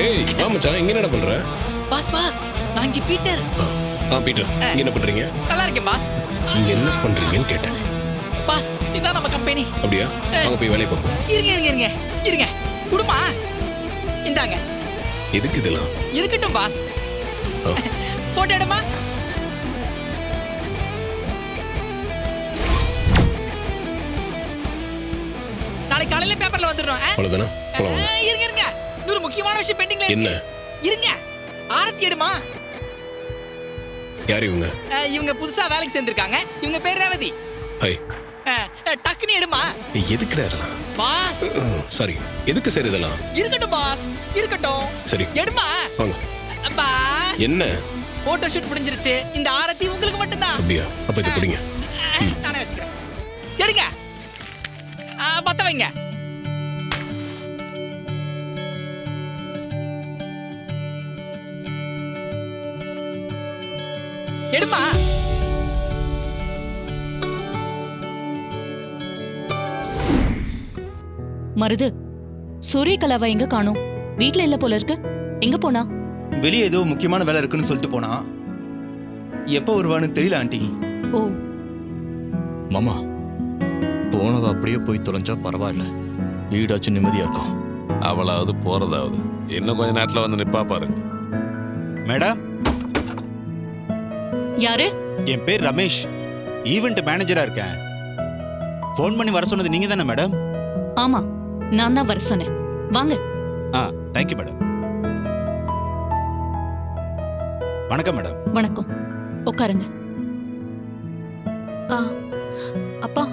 ஏய் வா மச்சான், இங்க என்னடா பண்ற? பாஸ் நான் இங்க பீட்டர். பீட்டர், இங்க என்ன பண்றீங்க? நல்லா இருக்கேன் பாஸ். இங்க என்ன பண்றீங்கன்னு கேட்டேன். பாஸ் இதான் நம்ம கம்பெனி. அப்படியா? வாங்க போய் வேலையை பார்ப்போம். இருங்க குடுமா. இந்தாங்க. எதுக்கு இதெல்லாம்? இருக்கட்டும் பாஸ். போட்டோ எடுமா. நாளைக்கு காலையில பேப்பர்ல வந்துடுறோம். அவ்வளவுதானா? போலாம் வாங்க. இருங்க இன்னொரு முக்கியமான விஷயம் பெண்டிங்ல இருக்கு. என்ன? இருங்க, ஆரத்தி எடுமா. யார் இவங்க? இவங்க புதுசா வேலைக்கு சேர்ந்திருக்காங்க. இவங்க பேர் ரேவதி. ஹை. டக்குனு எடுமா. எதுக்குடா இதெல்லாம்? பாஸ். சாரி, எதுக்கு சார் இதெல்லாம்? இருக்கட்டும் பாஸ், இருக்கட்டும். சரி எடுமா. வாங்க. பாஸ். என்ன? போட்டோ ஷூட் முடிஞ்சிருச்சு. இந்த ஆரத்தி உங்களுக்கு மட்டும்தான். அப்படியா? அப்ப இத பிடிங்க. நானே வச்சுக்கிறேன். எடுங்க. பத்த வைங்க. எடுமா. மருது, சூரியகலாவை எங்க காணோம்? வீட்ல இல்ல போல இருக்கு. எங்க போனா? வெளியே ஏதோ முக்கியமான வேலை இருக்குன்னு சொல்லிட்டு போனா. எப்போ வருவான்னு தெரியல ஆண்டி. ஓ, மாமா, போனவ அப்படியே போய் தொலைஞ்சா பரவாயில்ல, வீடாச்சும் நிம்மதியா இருக்கும். அவளாவது போறதாவது இன்னும் கொஞ்ச நேரத்துல வந்து நிப்பா பாருங்க. மேடம், யாரு? என் பேர் ரமேஷ், ஈவென்ட் மேனேஜரா இருக்கேன். ஃபோன் பண்ணி வர சொன்னது நீங்க தானே மேடம்? ஆமா, நான் தான் வர சொன்னேன். வாங்க. Thank you madam. வணக்கம் மேடம். வணக்கம், உட்காருங்க. அப்பா,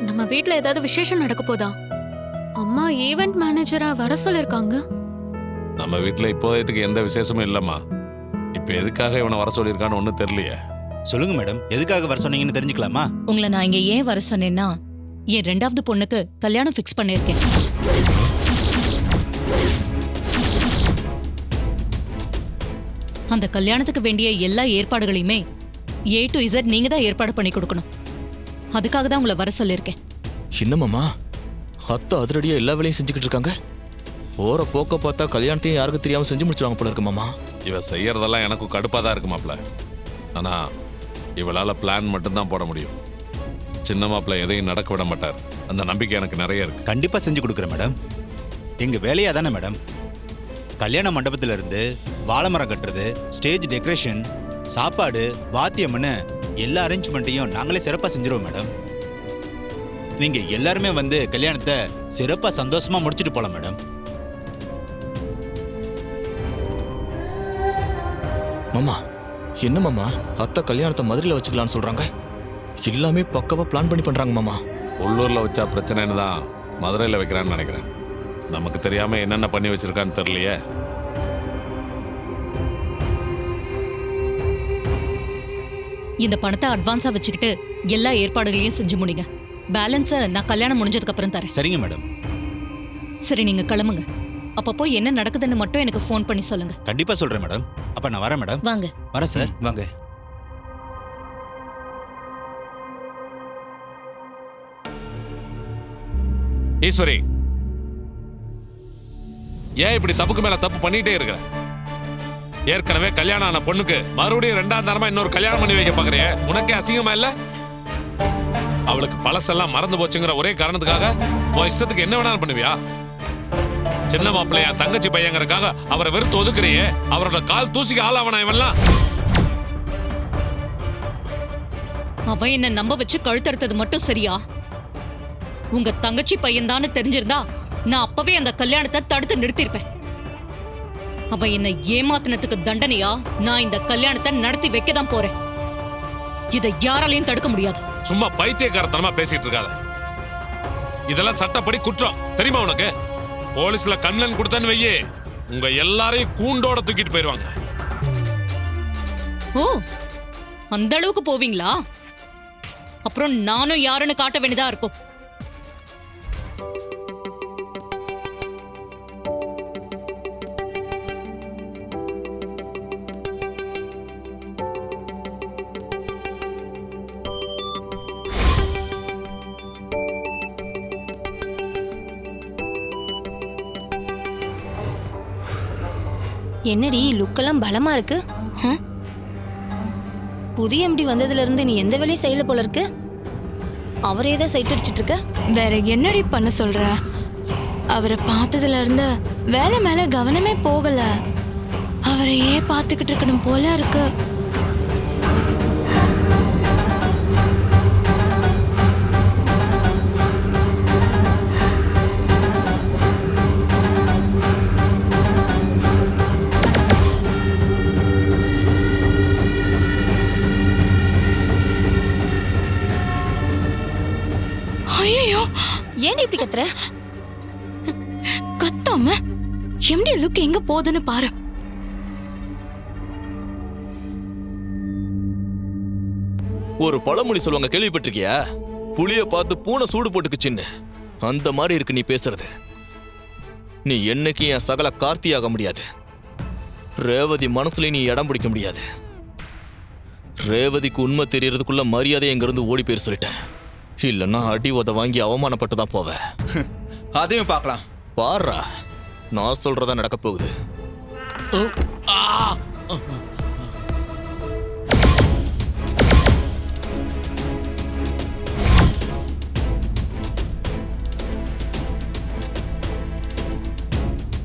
நம்ம வீட்ல ஏதாவது விசேஷம் நடக்க போதா? அம்மா ஈவென்ட் மேனேஜரா வர சொல்லிருக்காங்க. நம்ம வீட்டுல இப்போதைக்கு எந்த விசேஷமும் இல்லம்மா. இப்ப எதுக்காக இவனை வர சொல்லியிருக்கான்னு ஒன்னும் தெரியலையே. சொல்லுங்க மேடம், எதுக்காக வர சொன்னீங்கன்னு தெரிஞ்சுக்கலாமா? உங்களை நான் இங்க ஏன் வர சொன்னேன்னா, என் 2வது பொண்ணுக்கு கல்யாணம் ஃபிக்ஸ் பண்ணிருக்கேன். அந்த கல்யாணத்துக்கு வேண்டிய எல்லா ஏற்பாடுகளையுமே A to Z நீங்க தான் ஏற்பாடு பண்ணி கொடுக்கணும். அதுக்காக தான் உங்களை வர சொல்லியிருக்கேன். என்ன மாமா, அத்தை அதிரடியா எல்லா வேலையும் செஞ்சுக்கிட்டு இருக்காங்க. போற போக்க பார்த்தா கல்யாணத்தையும் யாருக்கும் தெரியாம செஞ்சு முடிச்சிருவாங்க போல இருக்கு மாமா. இவ செய்யறதெல்லாம் எனக்கும் கடுப்பா தான் இருக்கு மாப்ள. ஆனா இவளால பிளான் மட்டும்தான் போட முடியும். சின்ன மாப்பிள்ள எதையும் நடக்க விட மாட்டார். அந்த நம்பிக்கை எனக்கு நிறைய இருக்கு. கண்டிப்பா செஞ்சு கொடுக்குறேன் மேடம். எங்க வேலையா தானே மேடம். கல்யாண மண்டபத்துல இருந்து வாழை மரம் கட்டுறது, ஸ்டேஜ் டெக்கரேஷன், சாப்பாடு, வாத்தியம்னு எல்லா அரேஞ்ச்மெண்ட்டையும் நாங்களே சிறப்பா செஞ்சிருவோம் மேடம். நீங்க எல்லாருமே வந்து கல்யாணத்தை சிறப்பா சந்தோஷமா முடிச்சிட்டு போலாம் மேடம். மாமா, என்ன மாமா, அத்தை கல்யாணத்தை மதுரையில வச்சுக்கலாம்னு சொல்றாங்க. எல்லாமே பக்கவா பிளான் பண்ணி பண்றாங்க மாமா. உள்ளூர்ல வச்சா பிரச்சனைன்னு தான் மதுரையில வைக்கிறான்னு நினைக்கிறேன். நமக்கு தெரியாம என்னென்ன பண்ணி வச்சிருக்கான்னு தெரியலையே. இந்த பணத்தை அட்வான்ஸா வச்சுக்கிட்டு எல்லா ஏற்பாடுகளையும் செஞ்சு முடிங்க. பேலன்ஸை நான் கல்யாணம் முடிஞ்சதுக்கு அப்புறம் தரேன். சரிங்க மேடம். சரி, நீங்க கிளம்புங்க. அப்பப்போ என்ன நடக்குதுன்னு மட்டும் எனக்கு ஃபோன் பண்ணி சொல்லுங்க. கண்டிப்பா சொல்றேன் மேடம். அப்ப நான் வரேன் மேடம். வாங்க. வரேன் சார். வாங்க. ஈஸ்வரி, ஏன் இப்படி தப்புக்கு மேல தப்பு பண்ணிட்டே இருக்கிற? ஏற்கனவே கல்யாணம் ஆன பொண்ணுக்கு மறுபடியும் 2ஆம் தரமா இன்னொரு கல்யாணம் பண்ணி வைக்க பாக்குறிய? உனக்கே அசிங்கமா இல்ல? அவளுக்கு பழசெல்லாம் மறந்து போச்சுங்கிற ஒரே காரணத்துக்காக உன் இஷ்டத்துக்கு என்ன வேணாலும் பண்ணுவியா? சின்ன மாப்பிள்ளையா தங்கச்சி பையங்கிறதுக்காக அவரை வெறுத்து ஒதுக்குறியே. அவரோட கால் தூசிக்கு ஆளாவனா இவன்லாம்? அவன் என்ன நம்ப வச்சு கழுத்தறுத்தது மட்டும் சரியா? உங்க தங்கச்சி பையன்தான்னு தெரிஞ்சிருந்தா நான் அப்பவே அந்த கல்யாணத்தை தடுத்து நிறுத்திருப்பேன். அவன் என்னை ஏமாத்தினத்துக்கு தண்டனையா நான் இந்த கல்யாணத்தை நடத்தி வைக்கதான் போறேன். இதை யாராலையும் தடுக்க முடியாது. சும்மா பைத்தியக்காரத்தனமா பேசிட்டு இருக்காத. இதெல்லாம் சட்டப்படி குற்றம், தெரியுமா உனக்கு? போலீஸ்ல கம்ப்ளைண்ட் கொடுத்தேன்னு வையே, உங்க எல்லாரையும் கூண்டோட தூக்கிட்டு போயிருவாங்க. ஓ, அந்த அளவுக்கு போவீங்களா? அப்புறம் நானும் யாருன்னு காட்ட வேண்டியதா இருக்கும். என்னடி லுக்கெல்லாம் பலமா இருக்கு? புதிய எம்டி வந்ததுல இருந்து நீ எந்த வேலையும் செய்யல போல இருக்கு. அவரே தான் சைட் அடிச்சிட்டு இருக்க. வேற என்னடி பண்ண சொல்ற? அவரை பார்த்ததுல இருந்து வேலை மேல கவனமே போகல. அவரையே பார்த்துக்கிட்டு இருக்கணும் போல இருக்கு. ஐயோ, ஏன் இப்படி கத்துற? கத்தாம எம்டி லுக் எங்க போகுதுன்னு பாரு. ஒரு பழமொழி சொல்லுவாங்க, கேள்விப்பட்டிருக்கியா? புளிய பார்த்து பூனை சூடு போட்டுக்குச்சின்னு. அந்த மாதிரி இருக்கு நீ பேசுறது. நீ என்னைக்கு என் சகல கார்த்தியாக முடியாது. ரேவதி மனசுல நீ இடம் பிடிக்க முடியாது. ரேவதிக்கு உண்மை தெரியறதுக்குள்ள மரியாதை எங்கிருந்து ஓடி போயிரு சொல்லிட்டேன். இல்லைன்னா அடி உத வாங்கி அவமானப்பட்டு தான் போவேன். அதையும் பார்க்கலாம். பாரா, நான் சொல்றதா நடக்க போகுது.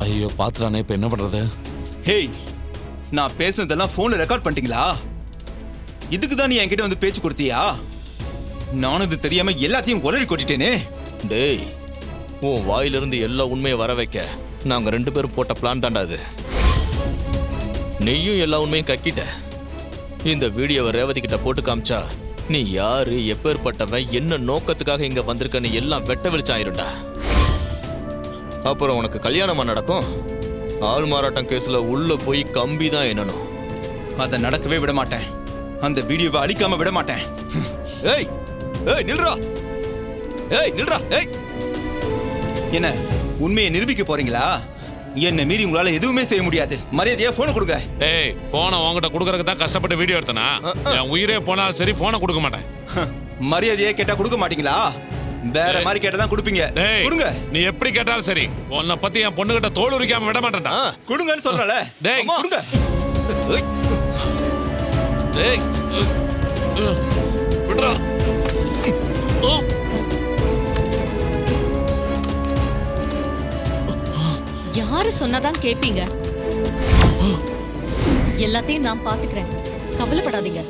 ஐயோ பாத்துறானே, இப்ப என்ன பண்றது? ஹேய், நான் பேசுனதெல்லாம் போன்ல ரெக்கார்ட் பண்ணிட்டீங்களா? இதுக்கு தான் நீ என்கிட்ட வந்து பேச்சு கொடுத்தியா? நானும் இது தெரியாம எல்லாத்தையும் உளறி கொட்டிட்டேனே. டேய், உன் வாயிலிருந்து எல்லா உண்மையை வர வைக்க நாங்க 2 பேரும் போட்ட பிளான் தாண்டா அது. நீயும் எல்லா உண்மையும் கக்கிட்ட. இந்த வீடியோவை ரேவதி கிட்ட போட்டு காமிச்சா நீ யாரு, எப்பேற்பட்டவன், என்ன நோக்கத்துக்காக இங்க வந்திருக்கன்னு எல்லாம் வெட்ட வெளிச்சாயிருண்டா. அப்புறம் உனக்கு கல்யாணமா நடக்கும். ஆள் மாறாட்டம் கேஸ்ல உள்ள போய் கம்பி தான் என்னணும். அதை நடக்கவே விட மாட்டேன். அந்த வீடியோவை அழிக்காம விட மாட்டேன். ஏய் ஏய் நில்றா, ஏய் நில்றா, ஏய். என்ன உண்மையை நிரூபிக்க போறீங்களா? என்ன மீறி உங்களால எதுவுமே செய்ய முடியாது. மரியாதையா போனை கொடுங்க. டேய், போனை உன்கிட்ட கொடுக்கறதுக்கு தான் கஷ்டப்பட்டு வீடியோ எடுத்தனா? என் உயிரே போனாலும் சரி போனை கொடுக்க மாட்டேன். மரியாதையா கேட்டா கொடுக்க மாட்டீங்களா? வேற மாதிரி கேட்டா தான் கொடுப்பீங்க. டேய், கொடுங்க. நீ எப்படி கேட்டாலும் சரி, உன்னை பத்தி என் பொண்ணுகிட்ட தோல் உரிக்காம விட மாட்டேன்டா. கொடுங்கன்னு சொல்றல. டேய், கொடுங்க. டேய், விடுறா. யாரு சொன்னாதான் கேப்பீங்க? எல்லாத்தையும் நான் பாத்துக்கிறேன், கவலைப்படாதீங்க.